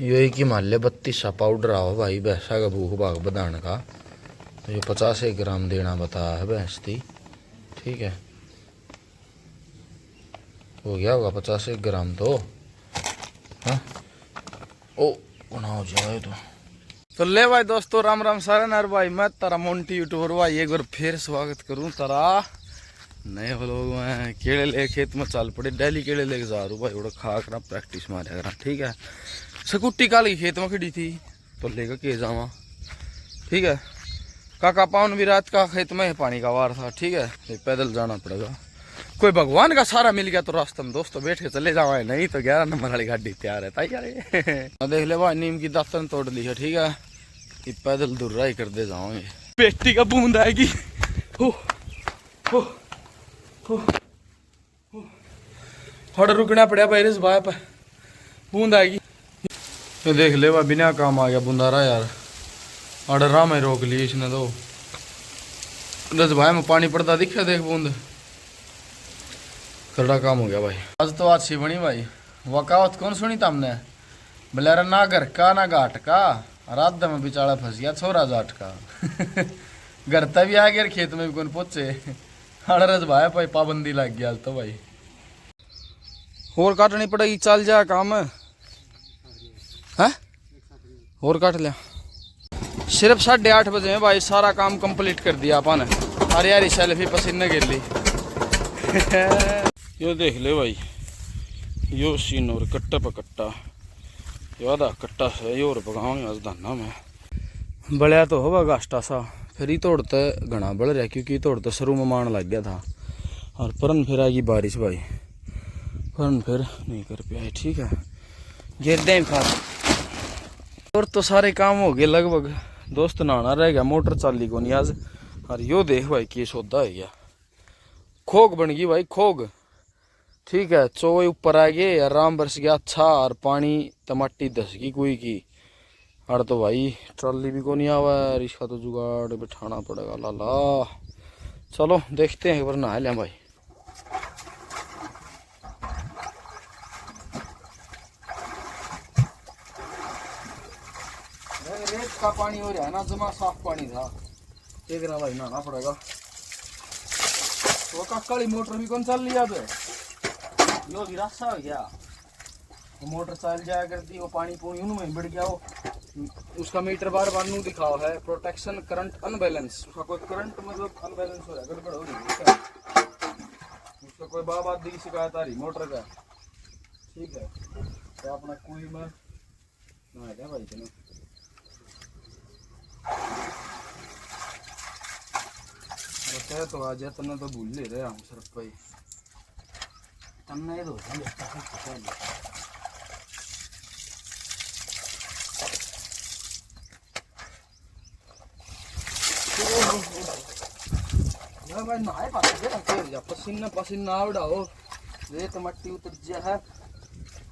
ये कि मान 32 पाउडर आओ भाई भैंसा का भूख भाग बधाने का। तो ये 50 ग्राम देना बताया है भैंस थी। ठीक है, हो गया होगा 50 ग्राम तो। हाँ ओ बना हो जाए तो ले भाई दोस्तों, राम राम सारे नर भाई। मैं तारा मोंटी यूट्यूबर भाई एक बार फिर स्वागत करूं तारा नए व्लॉग में। केले ले खेत में चल पड़े, डेली केले लेके जा रू भाई। उड़ा खा कर प्रैक्टिस मारे करा। ठीक है, स्कूटी काली खेत में खड़ी थी तो लेकर के जावा। ठीक है, काका पावन भी रात का खेत में पानी का वार था। ठीक है, पैदल जाना पड़ेगा। कोई भगवान का सारा मिल गया तो रास्ते में दोस्तों बैठ के चले जावा है, नहीं तो 11 नंबर वाली गाड़ी तैयार है तैयार है। देख ले भाई, नीम की दातन तोड़ ली है। ठीक है, ये पैदल दूर राही कर दे जाओगे। पेटी का बूंद आएगी। हो हो हो थोड़ा रुकना पड़ा भाई, इस भाई पे बूंद आएगी। ये देख ले भाई, बिना काम आ गया बूंदारा यार। अडरा में रोक ली इसने तो। दस भाई में पानी पड़ता दिखा, देख बूंद। करड़ा काम हो गया भाई। आज तो अच्छी बनी भाई। वकावत कौन सुनी तुमने? बलेरा ना घर का ना घाट का, रात में बिचारा फंस गया छोरा जाट का। घर तभी आ गया, खेत में भी कौन पहुंचे। अड़रस भाई भाई पाबंदी लग गया तो भाई। और काटनी पड़ेगी, चल जा काम है। और काट लिया। सिर्फ 8:30 बजे में भाई सारा काम कंप्लीट कर दिया अपन। अरे यार सेल्फी पसीने गिर ली। यो देख ले भाई, यो सीन और कट्टा पकट्टा यादा कट्टा है यो। और पकाओगे आज धाना में बलिया तो होगा गास्टा सा। फिर ही तोड़ते घना बढ़ रहा, क्योंकि तोड़ते शुरू में मान लग गया था। और परन फिर आएगी बारिश भाई, परन फिर नहीं कर पाए। ठीक है, गिर दे खा। और तो सारे काम हो गए लगभग दोस्त। नहाना रह गया, मोटर चाली को नहीं आज। और यो देख भाई की सौदा है गया, खोग बन गई भाई खोग। ठीक है, चोए ऊपर आ गए, आराम बरस गया अच्छा। और पानी टमाटी दस गई कोई की। और तो भाई ट्रॉली भी को नहीं आवा, इसका तो जुगाड़ बिठाना पड़ेगा लाला। चलो देखते हैं, एक बार नहा लिया भाई। रेत का पानी हो रहा है ना, जमा साफ पानी था। देख रहा भाई, नहाना पड़ेगा। तो काली मोटर भी कौन चल लिया तो यो भी रास्ता हो गया। वो मोटर चल जाया करती, वो पानी पूनी उनमें बढ़ गया। वो उसका मीटर बार बार नू दिखाओ है, प्रोटेक्शन करंट अनबैलेंस। उसका कोई करंट मतलब अनबैलेंस हो रहा है, गड़बड़ हो रही है उसका। कोई बात दी शिकायत आ रही मोटर का। ठीक है, तो अपना कुई में ना क्या भाई चलो। तो आज तने तो भूल ले रहे हम सिर्फ भाई। तन्ने ये दो भाई नहाए पाते पसीना पसीना उड़ाओ, रेत मट्टी उतर जा है।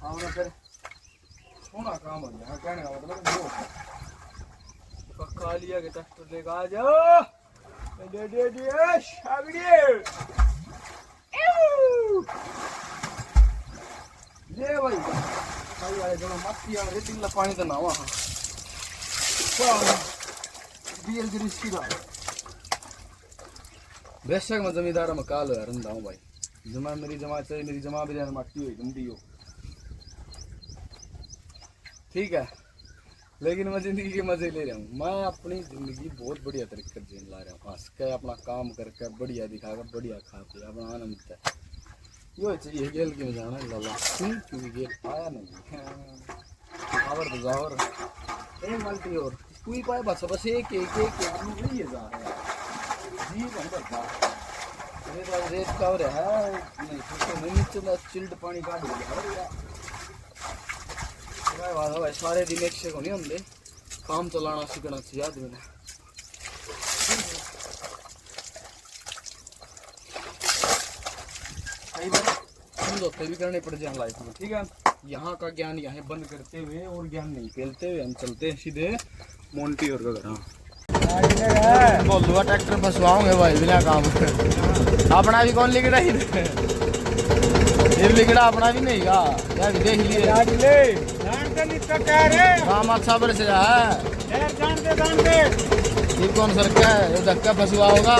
और फिर सोना काम हो गया। कहने का मतलब पक्का लिया के ट्रैक्टर लेकर आ जाओ। ले भाई भाई जो मस्ती आ रही तिल्ला पानी तो ना वहाँ बीएल की रिस्की था। बेशक मैं जमींदार में काल है रंधा हूँ भाई। जमा मेरी जमा चाहिए, मेरी जमा भी रहना मट्टी हुई गंदी हो। ठीक है, लेकिन मैं जिंदगी के मजे ले रहा हूँ। मैं अपनी जिंदगी बहुत बढ़िया तरीके से जीने ला रहा हूँ, हंस के अपना काम करके बढ़िया दिखाकर बढ़िया खा पी अपना आनंद है। यो चाहिए गेल की मजा ना लाला, क्योंकि गेल आया नहीं। आवर तो जावर एक बाल्टी और कोई पाए बस बस एक एक ये जा रहा है जी बंदा। रेत का हो रहा है नहीं तो नीचे चिल्ड पानी काट दिया भाई। सारे दिन एक से को नहीं होंगे, काम चलाना सीखना चाहिए आदमी ने। कई बार समझौते भी करने पड़ जाए लाइफ में। ठीक है, यहाँ का ज्ञान यहाँ बंद करते हुए और ज्ञान नहीं फैलते हुए हम चलते हैं सीधे मोंटी और का घर। बोलूँगा ट्रैक्टर फंसवाओगे भाई बिना काम। अपना भी कौन लिखड़ा ही ये लिखड़ा अपना भी नहीं का, क्या देख लिए काम अच्छा बरस रहा है। ये कौन सरका है? ये धक्का फंसुआ होगा।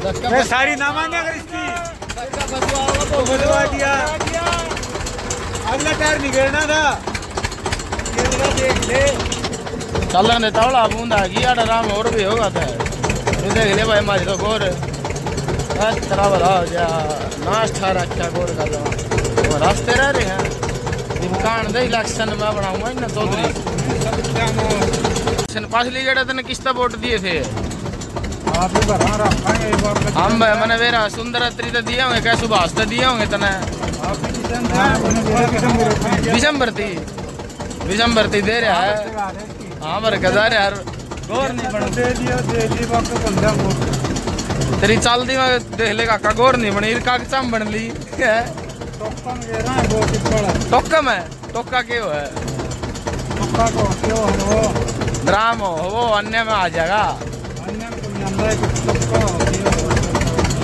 धक्का सारी ना माने अगर इसकी धक्का फंसुआ होगा तो फंसवा दिया। अगला टायर निकलना था, देख ले। चलन देता बड़ा बूंदा की आराम और भी होगा था। ये देख ले भाई हमारी तो गोर तरह बता जा नाश्ता रखा गोर का तो रास्ते रह रहे हैं। दुकान दे इलेक्शन में बनाऊंगा ना चौधरी पासली जड़ा तने किस्ता वोट दिए थे हम मैंने वेरा सुंदर त्री तो दिए होंगे क्या सुभाष तो दिए होंगे तने विशंबर थी दे रहा है। हाँ पर कजार यार गोर नहीं बन तेरी चलती में देख ले काका गोर नहीं बनी कागचा बन ली टोक्का में टोक्का क्यों है ड्राम हो वो अन्य में आ जाएगा।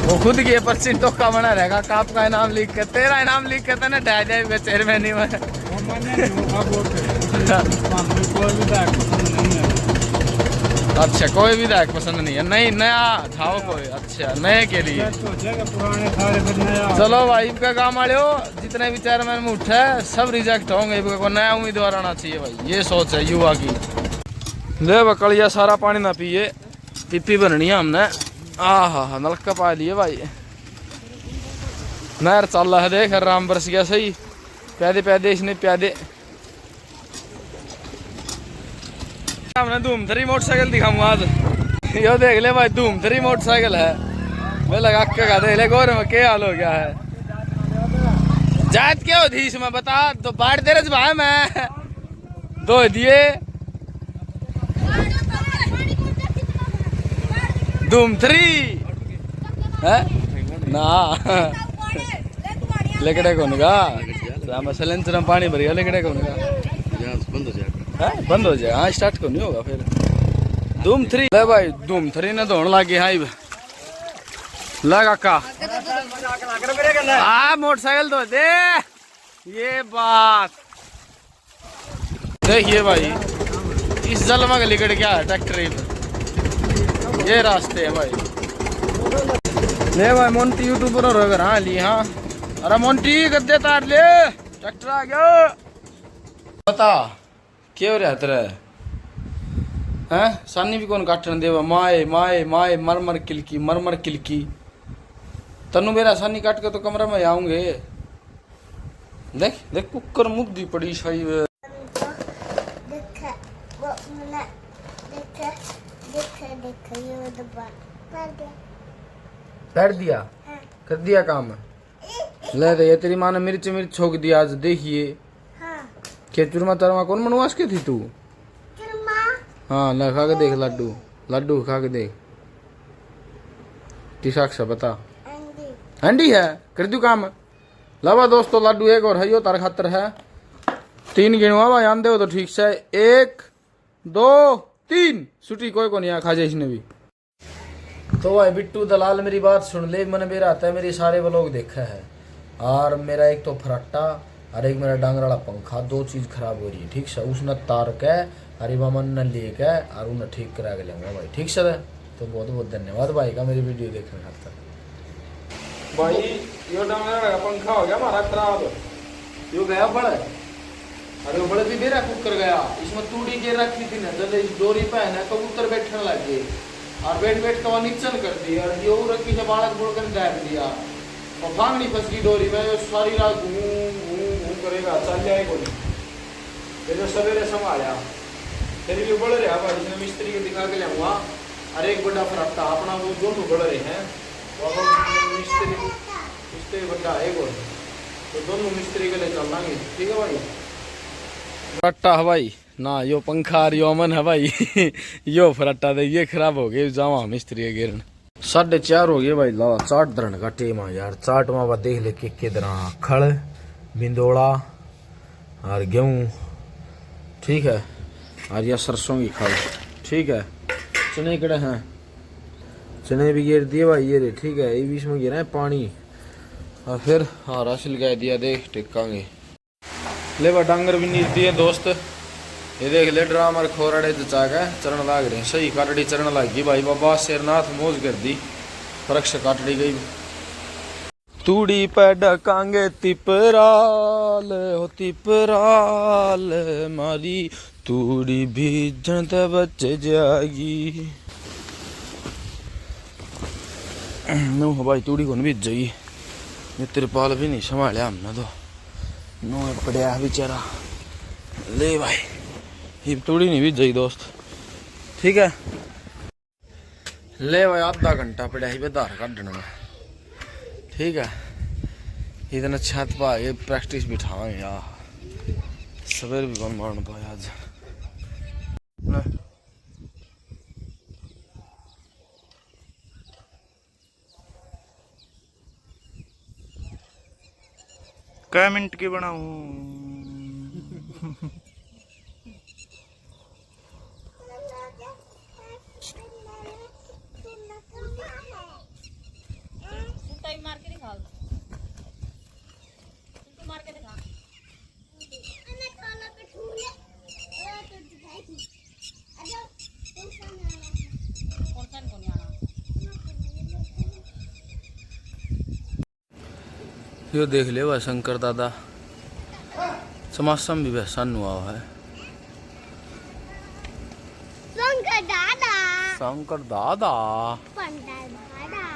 वो खुद की परसेंट टोक्का बना रहेगा। काप का इनाम लिख के तेरा इनाम लिख के तो ना ढह जाएगा चेयरमैन में। अच्छा कोई विधायक पसंद नहीं है? नहीं नया थाओ कोई अच्छा नए के लिए चलो भाई का काम वाले हो जितने भी चेयरमैन में उठे सब रिजेक्ट होंगे। को नया उम्मीदवार आना चाहिए भाई ये सोच है युवा की। ले बकड़िया सारा पानी ना पिए पिप्पी बननी है हमने। हाँ नलका पा लिए भाई। नहर चल रहा है देख राम बरस गया सही प्यादे प्यादे इसने प्यादे। हमने धूमधरी मोटरसाइकिल दिखाऊंगा आज। यो देख ले भाई धूमधरी मोटरसाइकिल है। मैं लगा के देख ले गोर में क्या हाल हो गया है। जात क्या हो थी इसमें बता तो बाढ़ दे रहे भाई मैं दो दिए धूमधरी है ना लेकड़े कौन का मसलन पानी भरिया लेकड़े कौन का बंद हो जाए। हाँ स्टार्ट को नहीं होगा फिर धूम थ्री ले भाई धूम थ्री ने दौड़ लगी हाई लगा का मोटरसाइकिल तो दे ये बात देखिए भाई इस जलमा का लिकड़ क्या है ट्रैक्टर ये रास्ते है भाई। ले भाई मोंटी यूट्यूबर और अगर हाँ ली हाँ अरे मोंटी गद्दे तार ले ट्रैक्टर आ गया बता क्यों रहते रहे हैं सानी भी कौन काटने देवा माए माए माए मरमर किलकी तनु मेरा सानी काट के तो कमरा में आऊंगे। देख देख कुकर मुक दी पड़ी शाही बैठ दिया कर दिया काम ले दे तेरी माँ ने मिर्च छोक दिया आज देखिए क्या चूरमा तरमा कौन मनवास के थी तू? हाँ ला खा के देख लड्डू लड्डू खा के देख टीसाक्ष बता हंडी है कर दू काम लावा दोस्तों लड्डू एक और है यो तार खातर है 3 गिनवा भाई आंदे हो तो ठीक से 1 2 3 छुट्टी कोई को नहीं आ खा जाए इसने भी। तो भाई बिट्टू दलाल मेरी बात सुन ले मन मेरा आता है मेरे सारे व्लॉग देखा है और मेरा एक तो फराटा और एक मेरा डांगर वाला पंखा 2 चीज खराब हो रही है ठीक से उसने तार के अरे मन ने लेके और उन्हें ठीक करा के लेंगे भाई ठीक से। तो बहुत बहुत धन्यवाद भाई का मेरी वीडियो देखने खातर। भाई यो डांगर वाला पंखा हो गया हमारा खराब यो गया बड़े अरे वो बड़े भी मेरा कुकर गया इसमें तूड़ी के रखी थी ना जब इस डोरी पे है ना कबूतर बैठने लग गए और बैठ के वहाँ नीचन कर दी और ये रखी से बालक बोल कर डाल दिया और भांगनी फंस गई डोरी में सारी रात घूम करेगा चल जाए को नहीं फिर जो सवेरे संभाला फिर भी बढ़ रहा भाई इसमें मिस्त्री को दिखा के लिया और एक बड़ा फराटा अपना वो दोनों बढ़ रहे हैं मिस्त्री बड़ा एक और तो दोनों मिस्त्री के लिए चल लेंगे ठीक है भाई। फराटा है भाई ना यो पंखा और यो अमन है भाई यो फराटा दे ये खराब हो गए जावा मिस्त्री गिरन 4:30 हो गए भाई ला चाट धरन का टेम यार चाट में देख ले के दरा खड़ बिंदोड़ा और गेहूँ ठीक है और यह सरसों की खड़ ठीक है चने कड़े हैं चने भी गिर दिए भाई ये रे ठीक है ये बीच में गिरा है पानी और फिर हाँ राशिल गाय दिया देख टिकांगे ले बा डांगर भी नीति है दोस्त। ये देख ले ड्रामर खोरड़े जचा के चरण लाग रहे सही काटड़ी चरण लग गई भाई बाबा शेरनाथ मौज कर दी फर्क से काटड़ी गई। तूड़ी पे डकांगे तिपराल हो तिपराल मारी तूड़ी भीजन ते बच जाएगी। नो भाई तूड़ी को नहीं भीज जाएगी ये तिरपाल भी नहीं संभालिया हमने तो नो पड़िया बेचारा। ले भाई ये तूड़ी नहीं भीज जाएगी दोस्त ठीक है। ले भाई आधा घंटा पड़ा ही धार काटने में ठीक है। इतना छत पा ये प्रैक्टिस बिठाएंगे यार सवेर भी कौन मारना पाया आज। कै मिनट की बनाऊं यो देख ले वह शंकर दादा समासम भी बेहसान हुआ है। शंकर दादा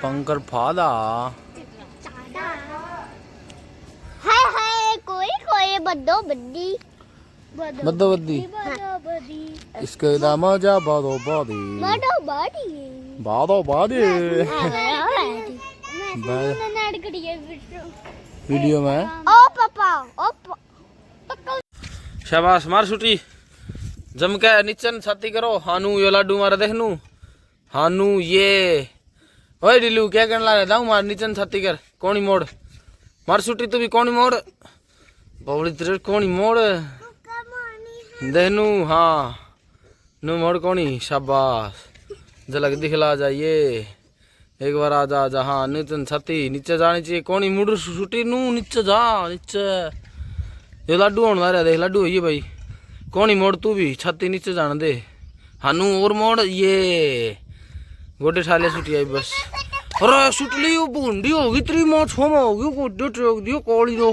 पंकर फादा हाय हाय कोई कोई बद्दो बद्दी बद्दो बद्दी इसके दाम जा बादो बादी बद्दो बद्दी बादो बादी वीडियो में ओ पापा ओ शाबाश मार छुट्टी जम के नीचन छाती करो। हानू यो लाडू मारे देखनू हानू ये ओए डिलू क्या करने लगा दाऊ मार नीचन छाती कर कोनी मोड़ मार छुट्टी तू भी कोनी मोड़ बबड़ी तेरे कोनी मोड़ देखनू हाँ नू मोड़ कोनी शाबाश झलक दिखला जाइए एक बार आजा आजा हाँ नीचन छाती नीचे जानी चाहिए कोनी मुड़ छुट्टी नू नीचे जा नीचे ये लाडू होने वाला देख लाडू है ये भाई कौन ही मोड़ तू भी छाती नीचे जाने दे हानू और मोड़ ये गोडे ठाले छुट्टी आई बस। अरे छुटली बूंदी होगी तेरी माँ छोमा होगी गोडे ट्रोक दियो काली दो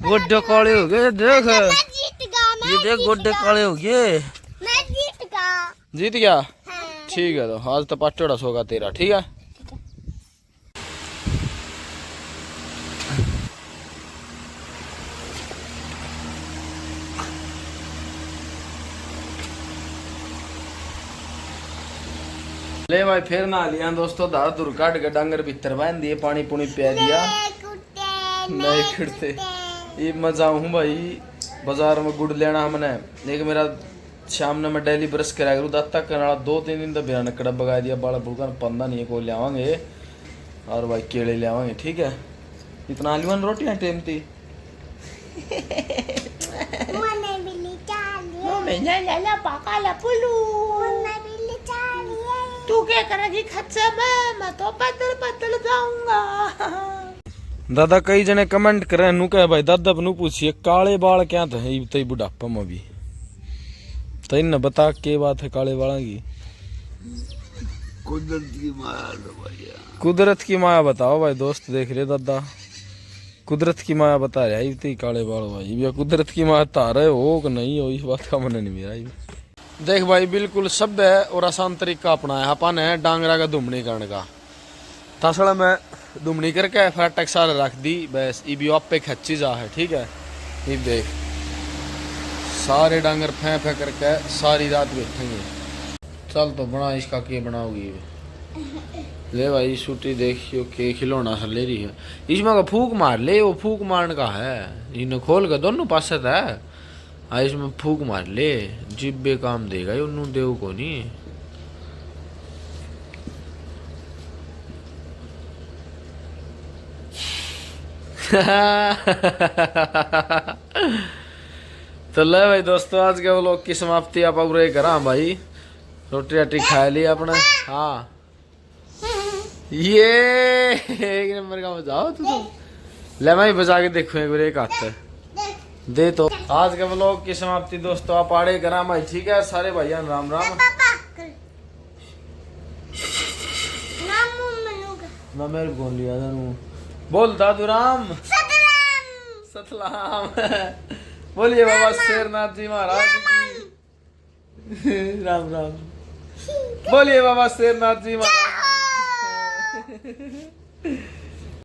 गोडे काले हो गए देख ये देख गोडे काले हो गए जीत गया ठीक है। तो आज तो पाटोड़ा सोगा तेरा ठीक है। ले भाई फिर ना लिया दोस्तों धार धुर काट के डांगर भीतर बांध दिए पानी पुनी पिया दिया नहीं खिड़ते ये मजा हूँ भाई। बाजार में गुड़ लेना हमने एक मेरा शाम ने मैं डेली ब्रश कराया करूँ दांत तक करना 2-3 दिन तो बिना नकड़ा बगा दिया बाला बुड़का पंदा नहीं है कोई लियावांगे और भाई केले लियावांगे ठीक है। इतना आलू रोटियां टेम थी तू क्या करेगी खच्चा में मैं तो पैदल पैदल जाऊंगा। दादा कई जने कमेंट करे नु कहे भाई दादा नु पूछिए काले बाल क्या थे तई बुढ़ापा में भी तई न बता के बात है काले बालों की। कुदरत की माया भैया कुदरत की माया बताओ भाई दोस्त देख रहे दादा कुदरत की माया बता रहा है काले बाल भाई भैया कुदरत की माया तारे हो कि नहीं हो इस बात का मन नहीं मेरा। देख भाई बिल्कुल सभ्य और आसान तरीका अपनाया अपन है डांगरा का दुमनी करने का। तसड़ा में दुमनी करके फिर टक्सार रख दी बस ये भी आप पे खच्ची जा है ठीक है। ये देख सारे डांगर फै फै करके सारी रात बैठेंगे। चल तो बना इसका के बनाओगी ले भाई छुट्टी देखियो के खिलौना सा ले रही है इसमें का फूक मार ले वो फूक मारने का है इन्हें खोल के दोनों पास है इसमें फूक मार ले जिब्बे काम देगा उन्होंने देव को नहीं। तो ले भाई दोस्तों आज के व्लॉग की समाप्ति आप पूरे करा भाई रोटी राटी खा ली अपने। हाँ ये एक नंबर का मजा आओ तू तो ले भाई बजा के देखो एक बार एक हाथ दे तो आज के व्लॉग की समाप्ति दोस्तों आप आड़े करा भाई ठीक है सारे भाइयों राम राम ना मेरे बोल लिया बोल दादू राम सतलाम बोलिए बाबा शेरनाथ जी महाराज की राम राम बोलिए बाबा शेरनाथ जी महाराज